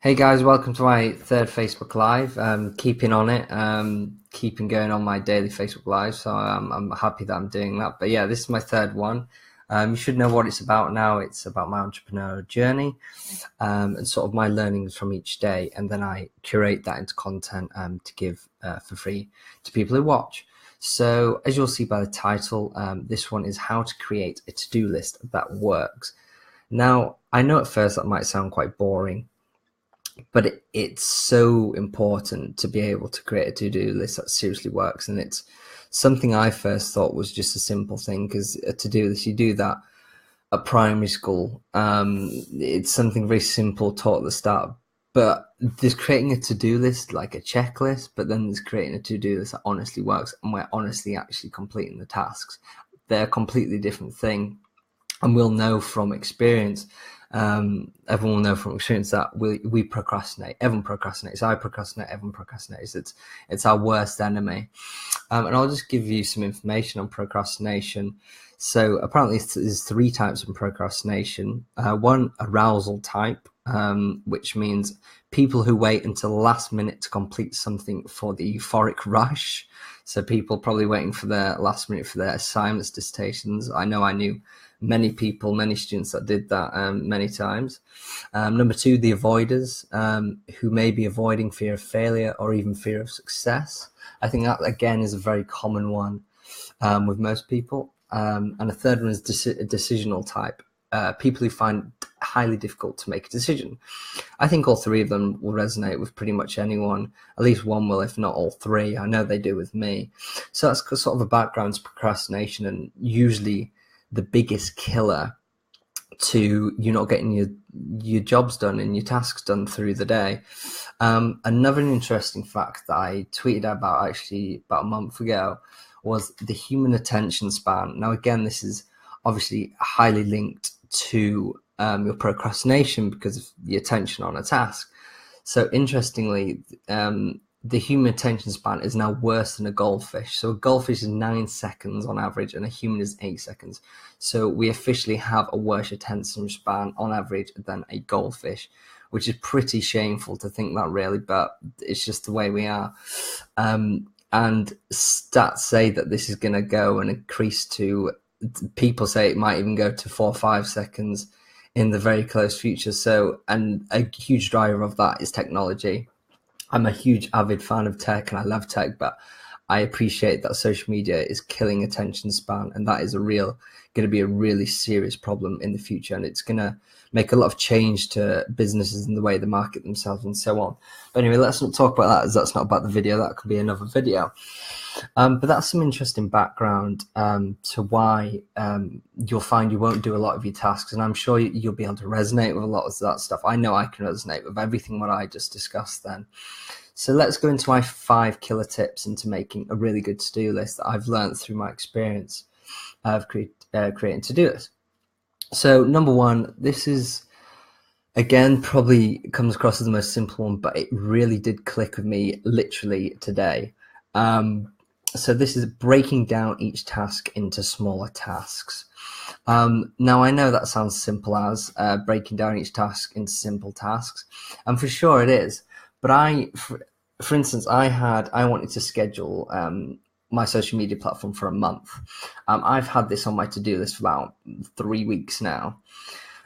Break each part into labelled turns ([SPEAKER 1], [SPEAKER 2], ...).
[SPEAKER 1] Hey guys, welcome to my third Facebook Live. Keeping on it, keeping going on my daily Facebook Live. So I'm happy that I'm doing that. But yeah, this is my third one. You should know what it's about now. It's about my entrepreneurial journey and sort of my learnings from each day. And then I curate that into content to give for free to people who watch. So as you'll see by the title, this one is how to create a to-do list that works. Now, I know at first that might sound quite boring, but it's so important to be able to create a to-do list that seriously works. And it's something I first thought was just a simple thing, because a to-do list, you do that at primary school. It's something very simple taught at the start, but there's creating a to-do list like a checklist, but then there's creating a to-do list that honestly works and we're honestly actually completing the tasks. They're a completely different thing, and we'll know from experience. Everyone will know from experience that we procrastinate. Everyone procrastinates. I procrastinate. Everyone procrastinates. It's our worst enemy. And I'll just give you some information on procrastination. So apparently there's three types of procrastination. One, arousal type, which means people who wait until the last minute to complete something for the euphoric rush. So people probably waiting for their last minute for their assignments, dissertations. I knew many people, many students that did that many times. Number two, the avoiders, who may be avoiding fear of failure or even fear of success. I think that, again, is a very common one with most people. And a third one is decisional type, people who find it highly difficult to make a decision. I think all three of them will resonate with pretty much anyone. At least one will, if not all three. I know they do with me. So that's sort of a background to procrastination, and usually the biggest killer to you not getting your jobs done and your tasks done through the day. Another interesting fact that I tweeted about actually about a month ago was the human attention span. Now, again, this is obviously highly linked to your procrastination because of the attention on a task. So interestingly, the human attention span is now worse than a goldfish. So a goldfish is 9 seconds on average and a human is 8 seconds. So we officially have a worse attention span on average than a goldfish, which is pretty shameful to think that, really, but it's just the way we are. And stats say that this is going to go and increase to, people say it might even go to 4 or 5 seconds in the very close future. So, and a huge driver of that is technology. I'm a huge avid fan of tech and I love tech, but I appreciate that social media is killing attention span, and that is going to be a really serious problem in the future, and it's going to make a lot of change to businesses and the way they market themselves and so on. But anyway, let's not talk about that, as that's not about the video. That could be another video. But that's some interesting background to why you'll find you won't do a lot of your tasks, and I'm sure you'll be able to resonate with a lot of that stuff. I know I can resonate with everything what I just discussed then. So let's go into my 5 killer tips into making a really good to-do list that I've learned through my experience of creating to-do lists. So number one, this is, again, probably comes across as the most simple one, but it really did click with me literally today. So this is breaking down each task into smaller tasks. Now, I know that sounds simple as breaking down each task into simple tasks, and for sure it is. But for instance, I wanted to schedule my social media platform for a month. I've had this on my to-do list for about 3 weeks now.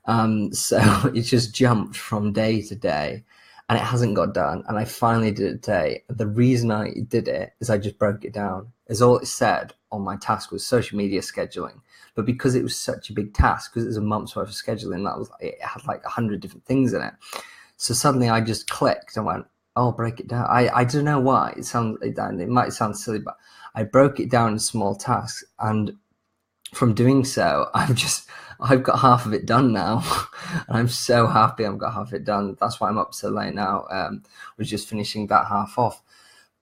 [SPEAKER 1] So it just jumped from day to day, and it hasn't got done. And I finally did it today. The reason I did it is I just broke it down. As all it said on my task was social media scheduling. But because it was such a big task, because it was a month's worth of scheduling, it had like 100 different things in it. So suddenly I just clicked and went, "I'll break it down." I don't know why. It might sound silly, but I broke it down in small tasks, and from doing so, I've got half of it done now, and I'm so happy I've got half of it done. That's why I'm up so late now. Was just finishing that half off.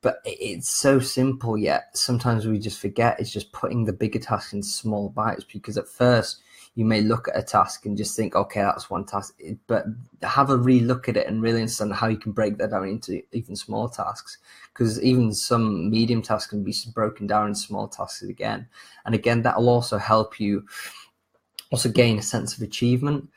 [SPEAKER 1] But it's so simple, yet sometimes we just forget. It's just putting the bigger tasks in small bites, because at first you may look at a task and just think, okay, that's one task, but have a re-look at it and really understand how you can break that down into even small tasks, because even some medium tasks can be broken down in small tasks again. And again, that will also help you also gain a sense of achievement,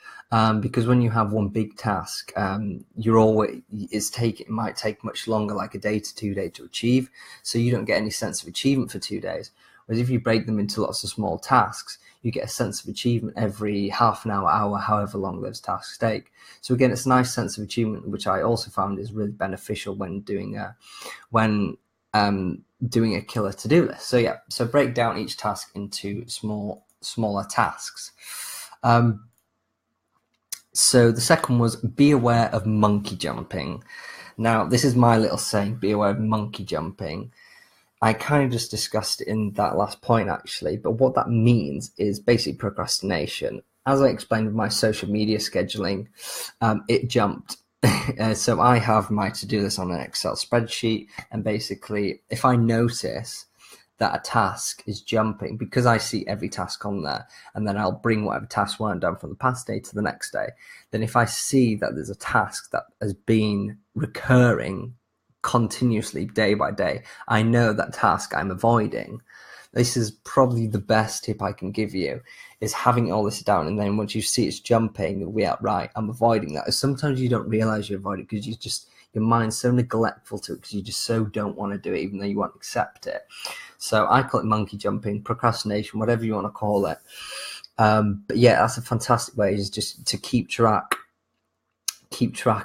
[SPEAKER 1] because when you have one big task, it might take much longer, like a day to 2 days to achieve, so you don't get any sense of achievement for 2 days. Whereas if you break them into lots of small tasks, you get a sense of achievement every half an hour, however long those tasks take. So again, it's a nice sense of achievement, which I also found is really beneficial when doing a killer to-do list. So yeah, so break down each task into smaller tasks. So the second was be aware of monkey jumping. Now, this is my little saying, be aware of monkey jumping. I kind of just discussed it in that last point, actually, but what that means is basically procrastination. As I explained with my social media scheduling, it jumped. So I have my to-do list on an Excel spreadsheet, and basically if I notice that a task is jumping, because I see every task on there, and then I'll bring whatever tasks weren't done from the past day to the next day, then if I see that there's a task that has been recurring continuously day by day, I know that task I'm avoiding. This is probably the best tip I can give you, is having all this down, and then once you see it's jumping, right, I'm avoiding that. Sometimes you don't realize you avoid it because your mind's so neglectful to it, because you just so don't want to do it, even though you won't accept it. So I call it monkey jumping, procrastination, whatever you want to call it. But yeah, that's a fantastic way, is just to keep track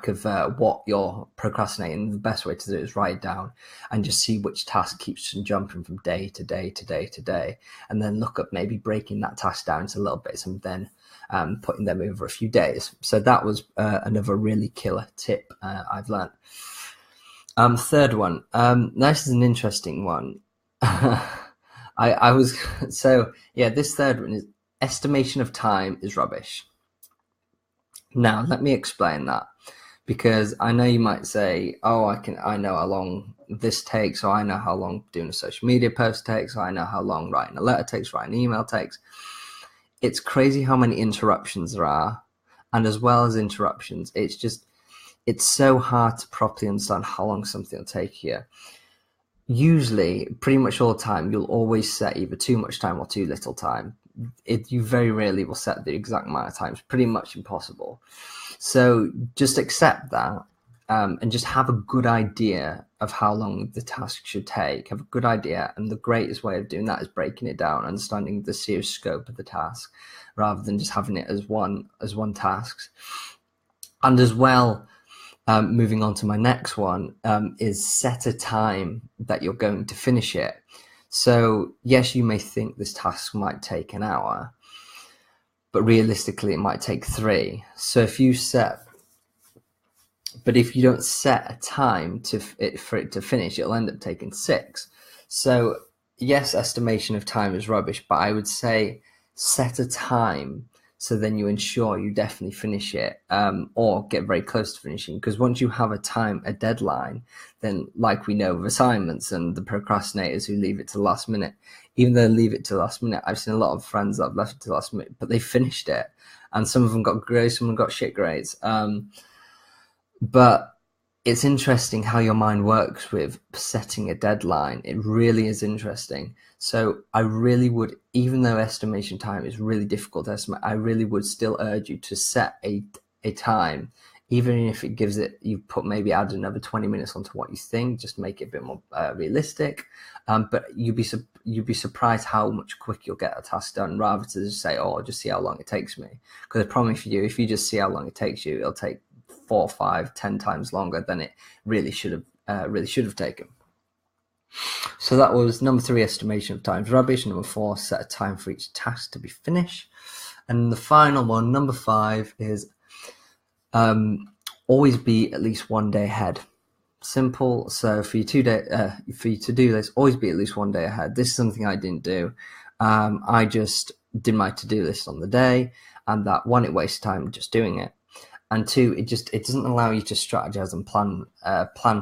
[SPEAKER 1] of what you're procrastinating. The best way to do it is write it down and just see which task keeps jumping from day to day to day to day, and then look at maybe breaking that task down into little bits and then putting them over a few days. So that was another really killer tip I've learned. Third one, this is an interesting one. This third one is estimation of time is rubbish. Now, let me explain that, because I know you might say, I know how long this takes, or I know how long doing a social media post takes, or I know how long writing a letter takes, writing an email takes. It's crazy how many interruptions there are, and as well as interruptions, it's so hard to properly understand how long something will take you. Usually, pretty much all the time, you'll always set either too much time or too little time. You very rarely will set the exact amount of time. It's pretty much impossible. So just accept that, and just have a good idea of how long the task should take. Have a good idea, and the greatest way of doing that is breaking it down, understanding the serious scope of the task, rather than just having it as one task. And as well, moving on to my next one, is set a time that you're going to finish it. So yes, you may think this task might take an hour, but realistically it might take 3. So if you don't set a time for it to finish, it'll end up taking 6. So yes, estimation of time is rubbish, but I would say set a time, so then you ensure you definitely finish it, or get very close to finishing. Because once you have a deadline, then like we know with assignments and the procrastinators who leave it to the last minute, even though they leave it to the last minute, I've seen a lot of friends that have left it to the last minute, but they finished it. And some of them got grades, some of them got shit grades. But it's interesting how your mind works with setting a deadline. It really is interesting. So I really would, even though estimation time is really difficult to estimate, I really would still urge you to set a time, even if it gives it, add another 20 minutes onto what you think, just make it a bit more realistic. But you'd be surprised how much quicker you'll get a task done, rather to just say, just see how long it takes me. Because I promise you, if you just see how long it takes you, it'll take 4, 5, 10 times longer than it really should have taken. So that was number 3, estimation of time is rubbish. Number 4, set a time for each task to be finished. And the final one, number 5, is always be at least one day ahead. Simple. So for you to do this, always be at least one day ahead. This is something I didn't do. I just did my to-do list on the day, and that, 1, it wastes time just doing it, and 2, it doesn't allow you to strategize and plan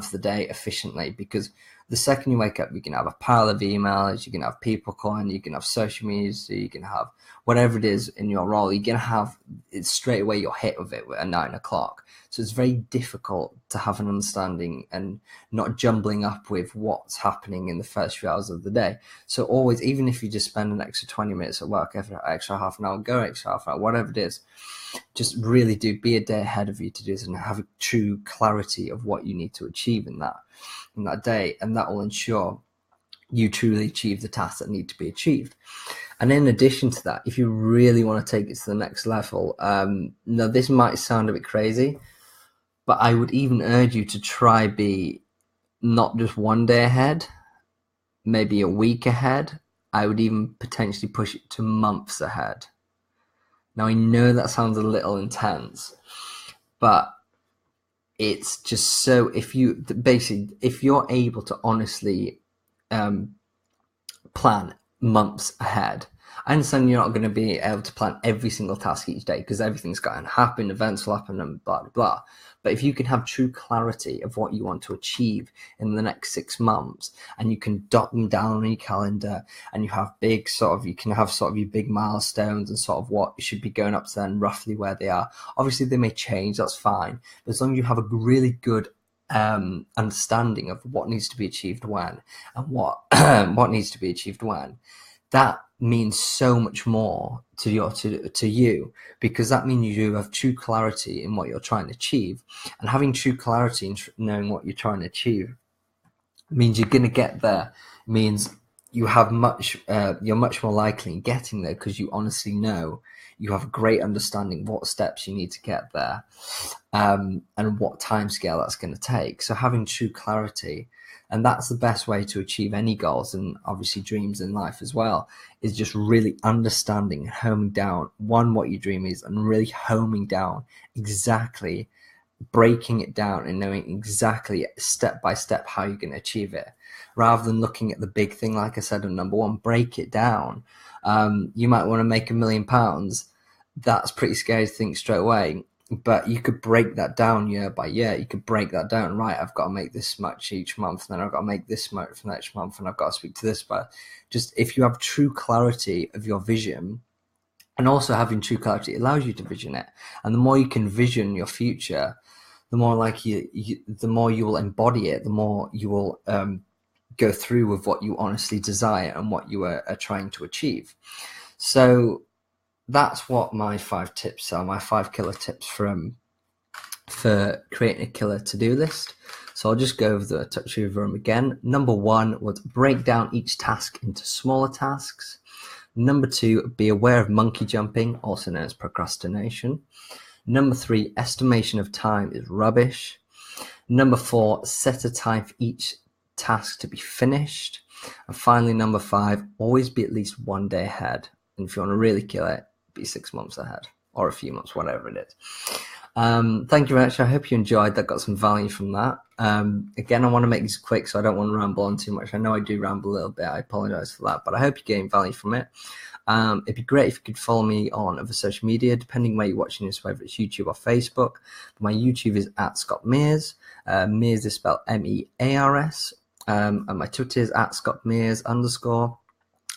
[SPEAKER 1] for the day efficiently, because the second you wake up, you can have a pile of emails, you can have people calling, you can have social media, you can have whatever it is in your role, you're going to have it straight away, you're hit with it at 9 o'clock. So it's very difficult to have an understanding and not jumbling up with what's happening in the first few hours of the day. So always, even if you just spend an extra 20 minutes at work, every extra half an hour, go extra half an hour, whatever it is, just really do be a day ahead of you to do this and have a true clarity of what you need to achieve in that day. And that will ensure you truly achieve the tasks that need to be achieved. And in addition to that, if you really want to take it to the next level, now this might sound a bit crazy, but I would even urge you to try be not just one day ahead, maybe a week ahead. I would even potentially push it to months ahead. Now, I know that sounds a little intense, but it's just so, if you're able to honestly plan months ahead. I understand you're not going to be able to plan every single task each day because everything's going to happen, events will happen, and blah, blah, blah. But if you can have true clarity of what you want to achieve in the next 6 months, and you can dot them down on your calendar, and you have you can have your big milestones and sort of what you should be going up to and roughly where they are. Obviously, they may change, that's fine. But as long as you have a really good understanding of what needs to be achieved when and what needs to be achieved when, that means so much more to you, because that means you have true clarity in what you're trying to achieve. And having true clarity in knowing what you're trying to achieve means you're going to get there. It means you're much more likely in getting there because you honestly know, you have a great understanding what steps you need to get there, and what time scale that's going to take. So having true clarity, and that's the best way to achieve any goals and obviously dreams in life as well, is just really understanding and homing down what your dream is, and really homing down exactly, breaking it down and knowing exactly step by step how you're going to achieve it, rather than looking at the big thing. Like I said, on number one, break it down. You might want to make £1 million. That's pretty scary to think straight away, but you could break that down year by year. You could break that down. Right, I've got to make this much each month, and then I've got to make this much for next month, and I've got to speak to this. But just if you have true clarity of your vision, and also having true clarity allows you to vision it. And the more you can vision your future, the more the more you will embody it, the more you will go through with what you honestly desire and what you are trying to achieve. So that's what my 5 tips are, my 5 killer tips for creating a killer to-do list. So I'll just go over touch over them again. Number 1 was break down each task into smaller tasks. Number 2, be aware of monkey jumping, also known as procrastination. Number 3, estimation of time is rubbish. Number 4, set a time for each task to be finished. And finally, number 5, always be at least 1 day ahead. And if you want to really kill it, be 6 months ahead, or a few months, whatever it is. Thank you very much. I hope you enjoyed that, got some value from that. Again, I want to make this quick, so I don't want to ramble on too much. I know I do ramble a little bit. I apologize for that, but I hope you're getting value from it. It'd be great if you could follow me on other social media, depending where you're watching this, whether it's YouTube or Facebook. My YouTube is at Scott Mears. Mears is spelled MEARS. And my Twitter is at Scott Mears _.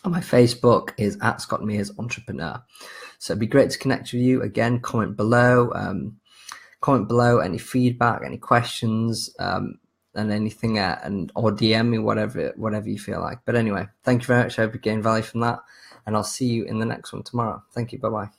[SPEAKER 1] And my Facebook is at Scott Mears Entrepreneur. So it'd be great to connect with you. Again, comment below any feedback, any questions, and anything, or DM me, whatever you feel like. But anyway, thank you very much. I hope you gained value from that, and I'll see you in the next one tomorrow. Thank you. Bye bye.